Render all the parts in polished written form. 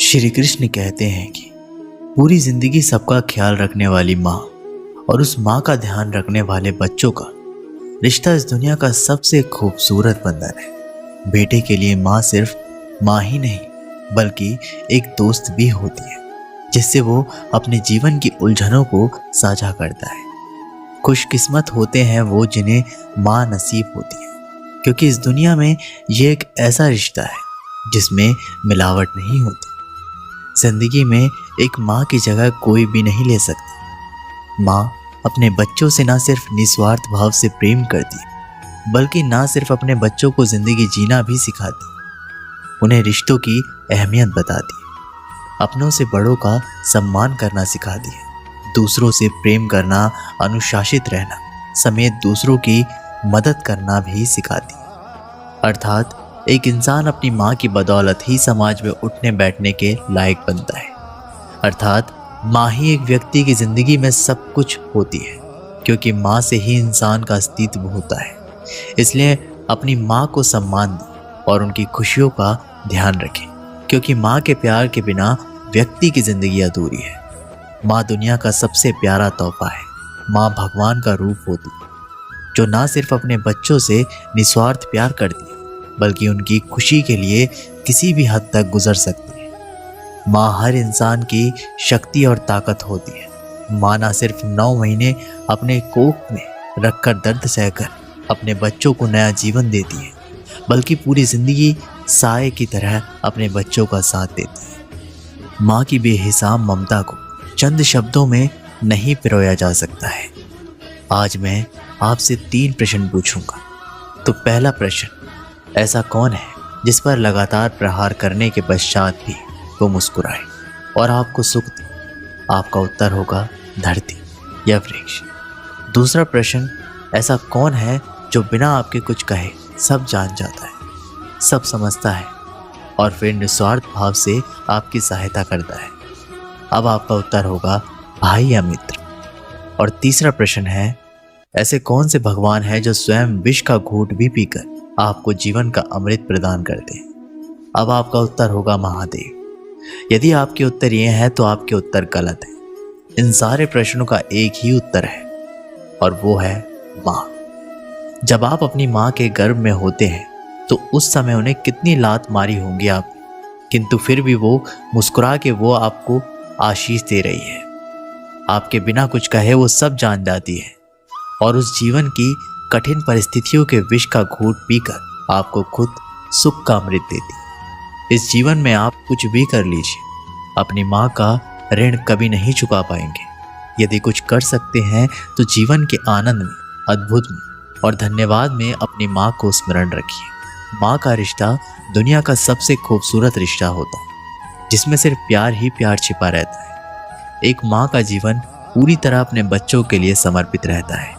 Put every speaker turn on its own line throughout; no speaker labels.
श्री कृष्ण कहते हैं कि पूरी जिंदगी सबका ख्याल रखने वाली माँ और उस माँ का ध्यान रखने वाले बच्चों का रिश्ता इस दुनिया का सबसे खूबसूरत बंधन है। बेटे के लिए माँ सिर्फ माँ ही नहीं बल्कि एक दोस्त भी होती है जिससे वो अपने जीवन की उलझनों को साझा करता है। खुशकिस्मत होते हैं वो जिन्हें माँ नसीब होती है, क्योंकि इस दुनिया में ये एक ऐसा रिश्ता है जिसमें मिलावट नहीं होती। जिंदगी में एक माँ की जगह कोई भी नहीं ले सकती। माँ अपने बच्चों से ना सिर्फ निस्वार्थ भाव से प्रेम करती बल्कि ना सिर्फ अपने बच्चों को जिंदगी जीना भी सिखाती, उन्हें रिश्तों की अहमियत बताती, अपनों से बड़ों का सम्मान करना सिखाती है, दूसरों से प्रेम करना, अनुशासित रहना समेत दूसरों की मदद करना भी सिखाती। अर्थात एक इंसान अपनी माँ की बदौलत ही समाज में उठने बैठने के लायक बनता है। अर्थात माँ ही एक व्यक्ति की जिंदगी में सब कुछ होती है, क्योंकि माँ से ही इंसान का अस्तित्व होता है। इसलिए अपनी माँ को सम्मान दें और उनकी खुशियों का ध्यान रखें, क्योंकि माँ के प्यार के बिना व्यक्ति की जिंदगी अधूरी है। माँ दुनिया का सबसे प्यारा तोहफा है। माँ भगवान का रूप होती है जो ना सिर्फ अपने बच्चों से निस्वार्थ प्यार करती है बल्कि उनकी खुशी के लिए किसी भी हद तक गुजर सकती है। माँ हर इंसान की शक्ति और ताकत होती है। माँ ना सिर्फ 9 महीने अपने कोख में रखकर दर्द सहकर अपने बच्चों को नया जीवन देती है, बल्कि पूरी जिंदगी साए की तरह अपने बच्चों का साथ देती है। माँ की बेहिसाब ममता को चंद शब्दों में नहीं पिरोया जा सकता है। आज मैं आपसे 3 प्रश्न पूछूंगा। तो पहला प्रश्न, ऐसा कौन है जिस पर लगातार प्रहार करने के पश्चात भी वो मुस्कुराए और आपको सुख दे? आपका उत्तर होगा धरती या वृक्ष। दूसरा प्रश्न, ऐसा कौन है जो बिना आपके कुछ कहे सब जान जाता है, सब समझता है और फिर निस्वार्थ भाव से आपकी सहायता करता है? अब आपका उत्तर होगा भाई या मित्र। और तीसरा प्रश्न है, ऐसे कौन से भगवान है जो स्वयं विष का घूंट भी पीकर आपको जीवन का अमृत प्रदान करते हैं? अब आपका उत्तर होगा महादेव। यदि आपके उत्तर ये हैं तो आपके उत्तर गलत है। इन सारे प्रश्नों का एक ही उत्तर है और वो है माँ। जब आप अपनी माँ के गर्भ में होते हैं तो उस समय उन्हें कितनी लात मारी होंगी आप, किंतु फिर भी वो मुस्कुरा के वो आपको आशीष दे रही है। आपके बिना कुछ कहे वो सब जान जाती है और उस जीवन की कठिन परिस्थितियों के विष का घूंट पीकर आपको खुद सुख का अमृत देती है। इस जीवन में आप कुछ भी कर लीजिए, अपनी माँ का ऋण कभी नहीं चुका पाएंगे। यदि कुछ कर सकते हैं तो जीवन के आनंद में, अद्भुत में और धन्यवाद में अपनी माँ को स्मरण रखिए। माँ का रिश्ता दुनिया का सबसे खूबसूरत रिश्ता होता है, जिसमें सिर्फ प्यार ही प्यार छिपा रहता है। एक माँ का जीवन पूरी तरह अपने बच्चों के लिए समर्पित रहता है।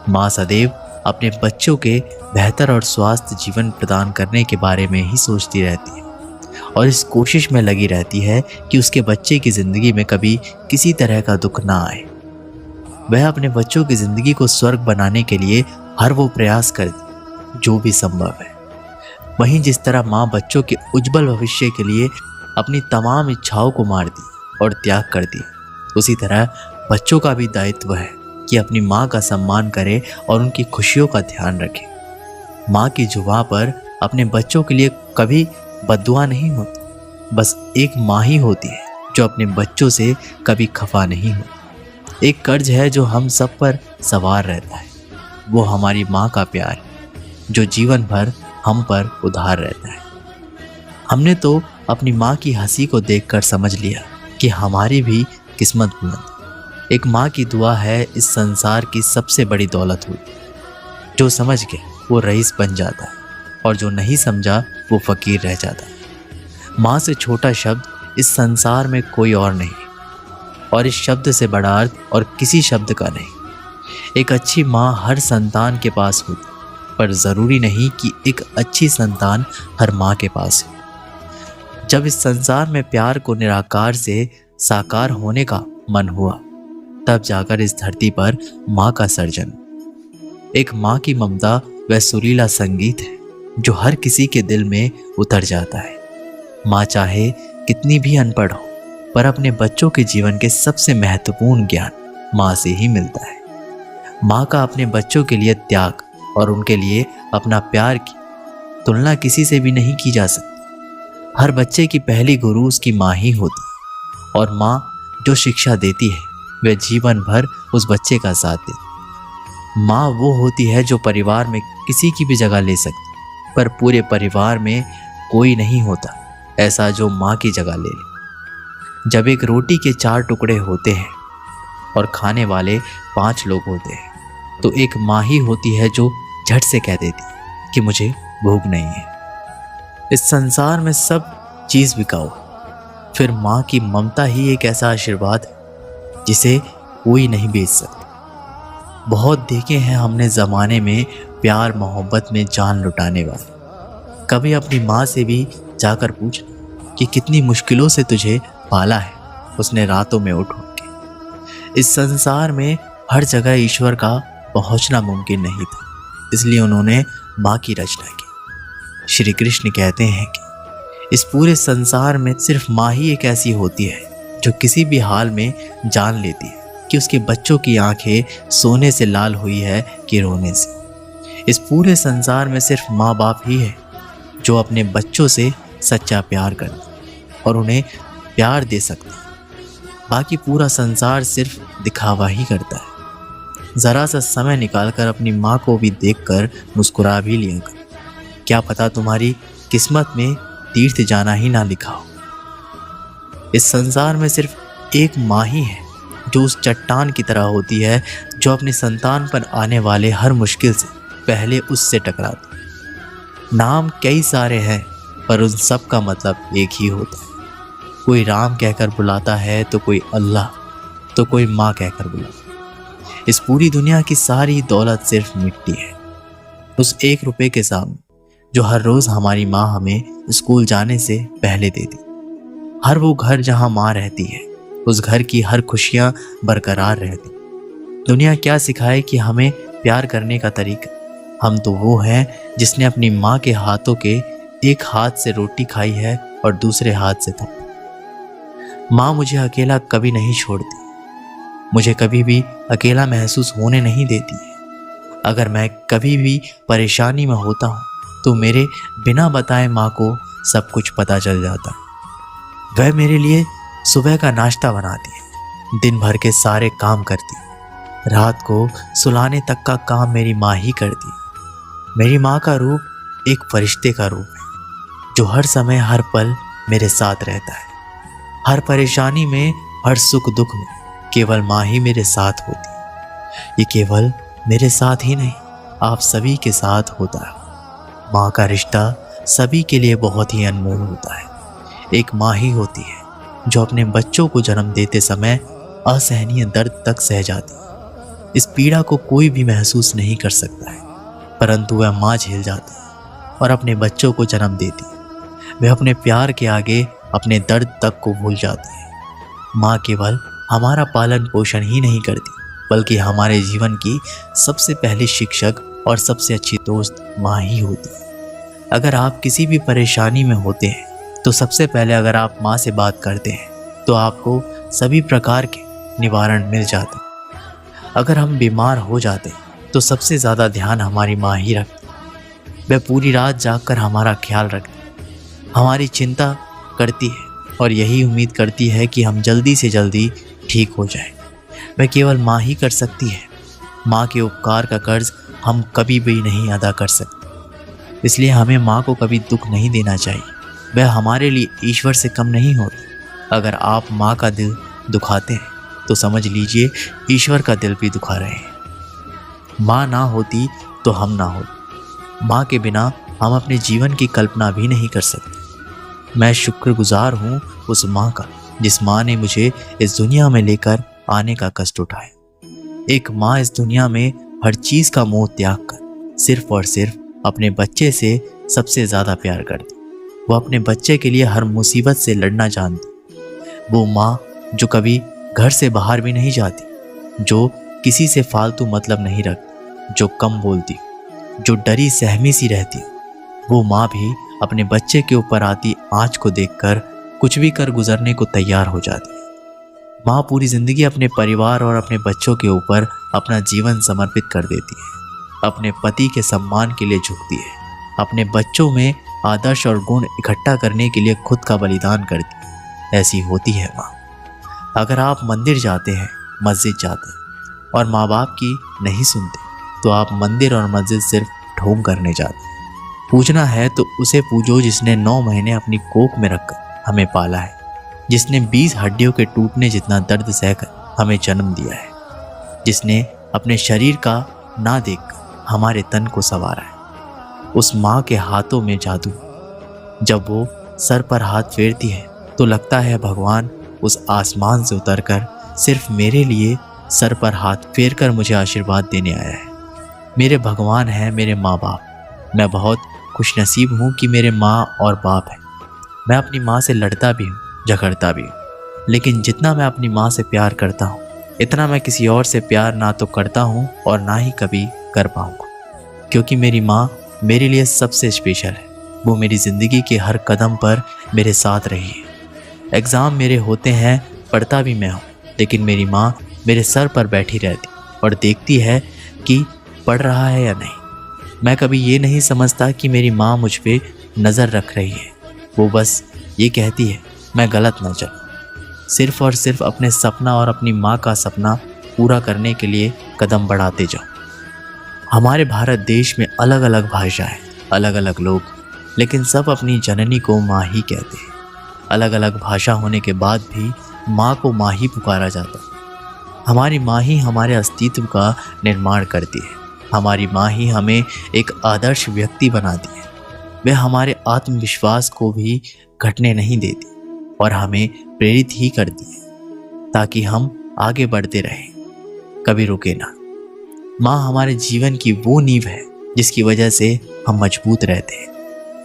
माँ सदैव अपने बच्चों के बेहतर और स्वस्थ जीवन प्रदान करने के बारे में ही सोचती रहती है और इस कोशिश में लगी रहती है कि उसके बच्चे की ज़िंदगी में कभी किसी तरह का दुख ना आए। वह अपने बच्चों की ज़िंदगी को स्वर्ग बनाने के लिए हर वो प्रयास करती जो भी संभव है। वहीं जिस तरह माँ बच्चों के उज्जवल भविष्य के लिए अपनी तमाम इच्छाओं को मारती और त्याग करती, उसी तरह बच्चों का भी दायित्व है कि अपनी माँ का सम्मान करे और उनकी खुशियों का ध्यान रखे। माँ की जुबां पर अपने बच्चों के लिए कभी बद्दुआ नहीं होती, बस एक माँ ही होती है जो अपने बच्चों से कभी खफा नहीं होती। एक कर्ज है जो हम सब पर सवार रहता है, वो हमारी माँ का प्यार जो जीवन भर हम पर उधार रहता है। हमने तो अपनी माँ की हंसी को देखकर समझ लिया कि हमारी भी किस्मत बुलंद। एक माँ की दुआ है इस संसार की सबसे बड़ी दौलत हुई। जो समझ गया वो रईस बन जाता है और जो नहीं समझा वो फकीर रह जाता है। माँ से छोटा शब्द इस संसार में कोई और नहीं और इस शब्द से बड़ा अर्थ और किसी शब्द का नहीं। एक अच्छी माँ हर संतान के पास होती, पर ज़रूरी नहीं कि एक अच्छी संतान हर माँ के पास हो। जब इस संसार में प्यार को निराकार से साकार होने का मन हुआ, तब जाकर इस धरती पर माँ का सर्जन। एक माँ की ममता वह सुरीला संगीत है जो हर किसी के दिल में उतर जाता है। माँ चाहे कितनी भी अनपढ़ हो, पर अपने बच्चों के जीवन के सबसे महत्वपूर्ण ज्ञान माँ से ही मिलता है। माँ का अपने बच्चों के लिए त्याग और उनके लिए अपना प्यार की तुलना किसी से भी नहीं की जा सकती। हर बच्चे की पहली गुरु उसकी माँ ही होती है, और माँ जो शिक्षा देती है वह जीवन भर उस बच्चे का साथ देती। माँ वो होती है जो परिवार में किसी की भी जगह ले सकती, पर पूरे परिवार में कोई नहीं होता ऐसा जो माँ की जगह ले ले। जब एक रोटी के 4 टुकड़े होते हैं और खाने वाले 5 लोग होते हैं, तो एक माँ ही होती है जो झट से कह देती है कि मुझे भूख नहीं है। इस संसार में सब चीज़ बिकाऊ, फिर माँ की ममता ही एक ऐसा आशीर्वाद है जिसे कोई नहीं बेच सकता। बहुत देखे हैं हमने ज़माने में प्यार मोहब्बत में जान लुटाने वाले। कभी अपनी माँ से भी जाकर पूछना कि कितनी मुश्किलों से तुझे पाला है उसने रातों में उठ के। इस संसार में हर जगह ईश्वर का पहुंचना मुमकिन नहीं था, इसलिए उन्होंने माँ की रचना की। श्री कृष्ण कहते हैं कि इस पूरे संसार में सिर्फ माँ ही एक ऐसी होती है जो किसी भी हाल में जान लेती है कि उसके बच्चों की आंखें सोने से लाल हुई है कि रोने से। इस पूरे संसार में सिर्फ माँ बाप ही है जो अपने बच्चों से सच्चा प्यार करते और उन्हें प्यार दे सकते हैं। बाकी पूरा संसार सिर्फ दिखावा ही करता है। ज़रा सा समय निकालकर अपनी माँ को भी देखकर मुस्कुरा भी लिया कर। क्या पता तुम्हारी किस्मत में तीर्थ जाना ही ना लिखा हो। इस संसार में सिर्फ एक माँ ही है जो उस चट्टान की तरह होती है जो अपनी संतान पर आने वाले हर मुश्किल से पहले उससे टकराती। नाम कई सारे हैं पर उन सब का मतलब एक ही होता है। कोई राम कहकर बुलाता है तो कोई अल्लाह, तो कोई माँ कहकर बुलाता है। इस पूरी दुनिया की सारी दौलत सिर्फ मिट्टी है, उस 1 रुपए के सामने जो हर रोज़ हमारी माँ हमें स्कूल जाने से पहले देती। हर वो घर जहाँ माँ रहती है, उस घर की हर खुशियाँ बरकरार रहती। दुनिया क्या सिखाए कि हमें प्यार करने का तरीका, हम तो वो हैं जिसने अपनी माँ के हाथों के एक हाथ से रोटी खाई है और दूसरे हाथ से थप्पड़। माँ मुझे अकेला कभी नहीं छोड़ती, मुझे कभी भी अकेला महसूस होने नहीं देती है। अगर मैं कभी भी परेशानी में होता हूँ तो मेरे बिना बताए माँ को सब कुछ पता चल जाता है। वह मेरे लिए सुबह का नाश्ता बनाती है, दिन भर के सारे काम करती है, रात को सुलाने तक का काम मेरी माँ ही करती है। मेरी माँ का रूप एक फरिश्ते का रूप है जो हर समय हर पल मेरे साथ रहता है। हर परेशानी में, हर सुख दुख में केवल माँ ही मेरे साथ होती है। ये केवल मेरे साथ ही नहीं, आप सभी के साथ होता है। माँ का रिश्ता सभी के लिए बहुत ही अनमोल होता है। एक माँ ही होती है जो अपने बच्चों को जन्म देते समय असहनीय दर्द तक सह जाती है। इस पीड़ा को कोई भी महसूस नहीं कर सकता है, परंतु वह माँ झेल जाती है और अपने बच्चों को जन्म देती है। वह अपने प्यार के आगे अपने दर्द तक को भूल जाती है। माँ केवल हमारा पालन पोषण ही नहीं करती, बल्कि हमारे जीवन की सबसे पहली शिक्षक और सबसे अच्छी दोस्त माँ ही होती है। अगर आप किसी भी परेशानी में होते हैं तो सबसे पहले अगर आप माँ से बात करते हैं तो आपको सभी प्रकार के निवारण मिल जाते हैं। अगर हम बीमार हो जाते हैं तो सबसे ज़्यादा ध्यान हमारी माँ ही रखती है। वह पूरी रात जागकर हमारा ख्याल रखती है, हमारी चिंता करती है और यही उम्मीद करती है कि हम जल्दी से जल्दी ठीक हो जाए। वह केवल माँ ही कर सकती है। माँ के उपकार का कर्ज हम कभी भी नहीं अदा कर सकते, इसलिए हमें माँ को कभी दुख नहीं देना चाहिए। वह हमारे लिए ईश्वर से कम नहीं होती। अगर आप माँ का दिल दुखाते हैं तो समझ लीजिए ईश्वर का दिल भी दुखा रहे हैं। माँ ना होती तो हम ना होते। माँ के बिना हम अपने जीवन की कल्पना भी नहीं कर सकते। मैं शुक्रगुजार हूँ उस माँ का जिस माँ ने मुझे इस दुनिया में लेकर आने का कष्ट उठाया। एक माँ इस दुनिया में हर चीज़ का मोह त्याग कर सिर्फ और सिर्फ अपने बच्चे से सबसे ज़्यादा प्यार करती। वो अपने बच्चे के लिए हर मुसीबत से लड़ना जानती। वो माँ जो कभी घर से बाहर भी नहीं जाती, जो किसी से फालतू मतलब नहीं रखती, जो कम बोलती, जो डरी सहमी सी रहती। वो माँ भी अपने बच्चे के ऊपर आती आँच को देखकर कुछ भी कर गुजरने को तैयार हो जाती है। माँ पूरी जिंदगी अपने परिवार और अपने बच्चों के ऊपर अपना जीवन समर्पित कर देती है, अपने पति के सम्मान के लिए झुकती है, अपने बच्चों में आदर्श और गुण इकट्ठा करने के लिए खुद का बलिदान करती है। ऐसी होती है माँ। अगर आप मंदिर जाते हैं, मस्जिद जाते हैं और माँ बाप की नहीं सुनते, तो आप मंदिर और मस्जिद सिर्फ ढोंग करने जाते हैं। पूजना है तो उसे पूजो जिसने 9 महीने अपनी कोख में रखकर हमें पाला है, जिसने 20 हड्डियों के टूटने जितना दर्द सहकर हमें जन्म दिया है, जिसने अपने शरीर का ना देखकर हमारे तन को संवारा है। उस माँ के हाथों में जादू। जब वो सर पर हाथ फेरती है तो लगता है भगवान उस आसमान से उतरकर सिर्फ मेरे लिए सर पर हाथ फेर कर मुझे आशीर्वाद देने आया है। मेरे भगवान हैं मेरे माँ बाप। मैं बहुत खुशनसीब हूँ कि मेरे माँ और बाप हैं। मैं अपनी माँ से लड़ता भी हूँ, झगड़ता भी हूँ, लेकिन जितना मैं अपनी माँ से प्यार करता हूँ, इतना मैं किसी और से प्यार ना तो करता हूँ और ना ही कभी कर पाऊँगा, क्योंकि मेरी माँ मेरे लिए सबसे स्पेशल है। वो मेरी ज़िंदगी के हर कदम पर मेरे साथ रही है। एग्ज़ाम मेरे होते हैं, पढ़ता भी मैं हूँ, लेकिन मेरी माँ मेरे सर पर बैठी रहती और देखती है कि पढ़ रहा है या नहीं। मैं कभी ये नहीं समझता कि मेरी माँ मुझ पे नज़र रख रही है। वो बस ये कहती है मैं गलत ना चलूँ, सिर्फ़ और सिर्फ अपने सपना और अपनी माँ का सपना पूरा करने के लिए कदम बढ़ाते जाओ। हमारे भारत देश में अलग अलग भाषाएं, अलग अलग लोग, लेकिन सब अपनी जननी को माँ ही कहते हैं। अलग अलग भाषा होने के बाद भी माँ को माँ ही पुकारा जाता है। हमारी माँ ही हमारे अस्तित्व का निर्माण करती है। हमारी माँ ही हमें एक आदर्श व्यक्ति बनाती है। वह हमारे आत्मविश्वास को भी घटने नहीं देती और हमें प्रेरित ही करती है ताकि हम आगे बढ़ते रहें, कभी रुके ना। माँ हमारे जीवन की वो नींव है जिसकी वजह से हम मजबूत रहते हैं।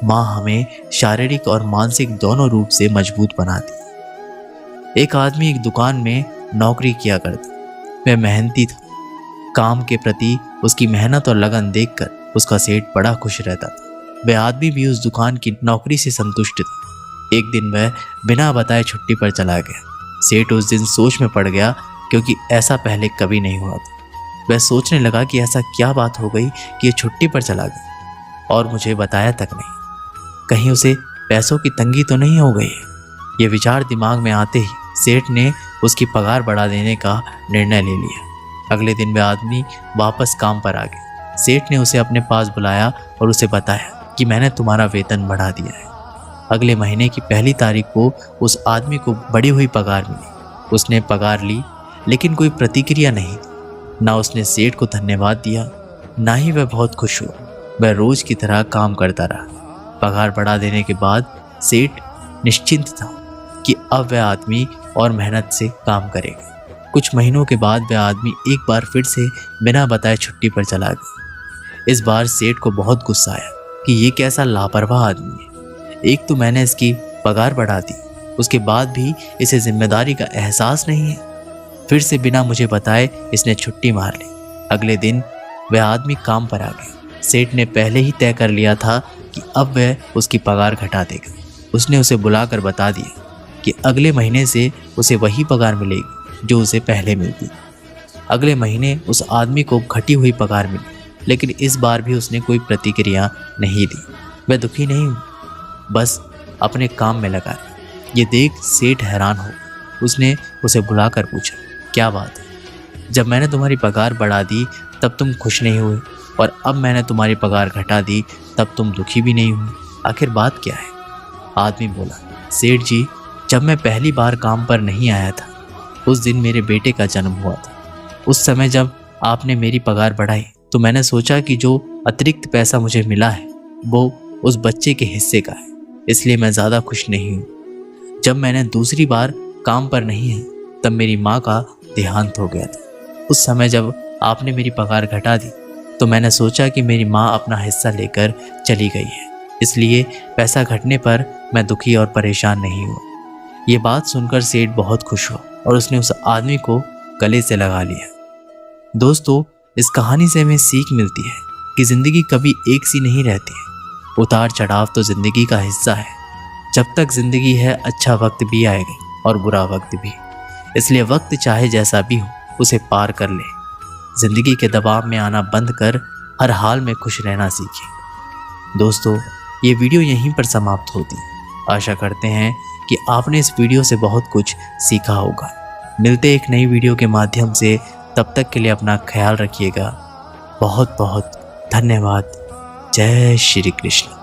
माँ हमें शारीरिक और मानसिक दोनों रूप से मजबूत बनाती है। एक आदमी एक दुकान में नौकरी किया करता। वह मेहनती था। काम के प्रति उसकी मेहनत और लगन देखकर उसका सेठ बड़ा खुश रहता था। वह आदमी भी उस दुकान की नौकरी से संतुष्ट था। एक दिन वह बिना बताए छुट्टी पर चला गया। सेठ उस दिन सोच में पड़ गया, क्योंकि ऐसा पहले कभी नहीं हुआ था। वह सोचने लगा कि ऐसा क्या बात हो गई कि ये छुट्टी पर चला गया और मुझे बताया तक नहीं। कहीं उसे पैसों की तंगी तो नहीं हो गई है। ये विचार दिमाग में आते ही सेठ ने उसकी पगार बढ़ा देने का निर्णय ले लिया। अगले दिन वह आदमी वापस काम पर आ गया। सेठ ने उसे अपने पास बुलाया और उसे बताया कि मैंने तुम्हारा वेतन बढ़ा दिया है। अगले महीने की 1 तारीख को उस आदमी को बढ़ी हुई पगार मिली। उसने पगार ली, लेकिन कोई प्रतिक्रिया नहीं दी। ना उसने सेठ को धन्यवाद दिया, ना ही वह बहुत खुश हुआ। वह रोज की तरह काम करता रहा। पगार बढ़ा देने के बाद सेठ निश्चिंत था कि अब वह आदमी और मेहनत से काम करेगा। कुछ महीनों के बाद वह आदमी एक बार फिर से बिना बताए छुट्टी पर चला गया। इस बार सेठ को बहुत गुस्सा आया कि ये कैसा लापरवाह आदमी है। एक तो मैंने इसकी पगार बढ़ा दी, उसके बाद भी इसे जिम्मेदारी का एहसास नहीं है। फिर से बिना मुझे बताए इसने छुट्टी मार ली। अगले दिन वह आदमी काम पर आ गया। सेठ ने पहले ही तय कर लिया था कि अब वह उसकी पगार घटा देगा। उसने उसे बुलाकर बता दिया कि अगले महीने से उसे वही पगार मिलेगी जो उसे पहले मिलती। अगले महीने उस आदमी को घटी हुई पगार मिली, लेकिन इस बार भी उसने कोई प्रतिक्रिया नहीं दी। वह दुखी नहीं हुआ, बस अपने काम में लगा रहा। ये देख सेठ हैरान हो। उसने उसे बुलाकर पूछा, क्या बात है? जब मैंने तुम्हारी पगार बढ़ा दी तब तुम खुश नहीं हुए, और अब मैंने तुम्हारी पगार घटा दी तब तुम दुखी भी नहीं हुए। आखिर बात क्या है? आदमी बोला, सेठ जी, जब मैं पहली बार काम पर नहीं आया था, उस दिन मेरे बेटे का जन्म हुआ था। उस समय जब आपने मेरी पगार बढ़ाई तो मैंने सोचा कि जो अतिरिक्त पैसा मुझे मिला है वो उस बच्चे के हिस्से का है, इसलिए मैं ज़्यादा खुश नहीं हूँ। जब मैंने दूसरी बार काम पर नहीं है तब मेरी माँ का देहांत हो गया था। उस समय जब आपने मेरी पगार घटा दी तो मैंने सोचा कि मेरी माँ अपना हिस्सा लेकर चली गई है, इसलिए पैसा घटने पर मैं दुखी और परेशान नहीं हुआ। ये बात सुनकर सेठ बहुत खुश हुआ और उसने उस आदमी को गले से लगा लिया। दोस्तों, इस कहानी से हमें सीख मिलती है कि ज़िंदगी कभी एक सी नहीं रहती है। उतार चढ़ाव तो ज़िंदगी का हिस्सा है। जब तक जिंदगी है अच्छा वक्त भी आएगा और बुरा वक्त भी, इसलिए वक्त चाहे जैसा भी हो उसे पार कर ले। जिंदगी के दबाव में आना बंद कर हर हाल में खुश रहना सीखें। दोस्तों, ये वीडियो यहीं पर समाप्त होती है। आशा करते हैं कि आपने इस वीडियो से बहुत कुछ सीखा होगा। मिलते एक नई वीडियो के माध्यम से, तब तक के लिए अपना ख्याल रखिएगा। बहुत बहुत धन्यवाद। जय श्री कृष्ण।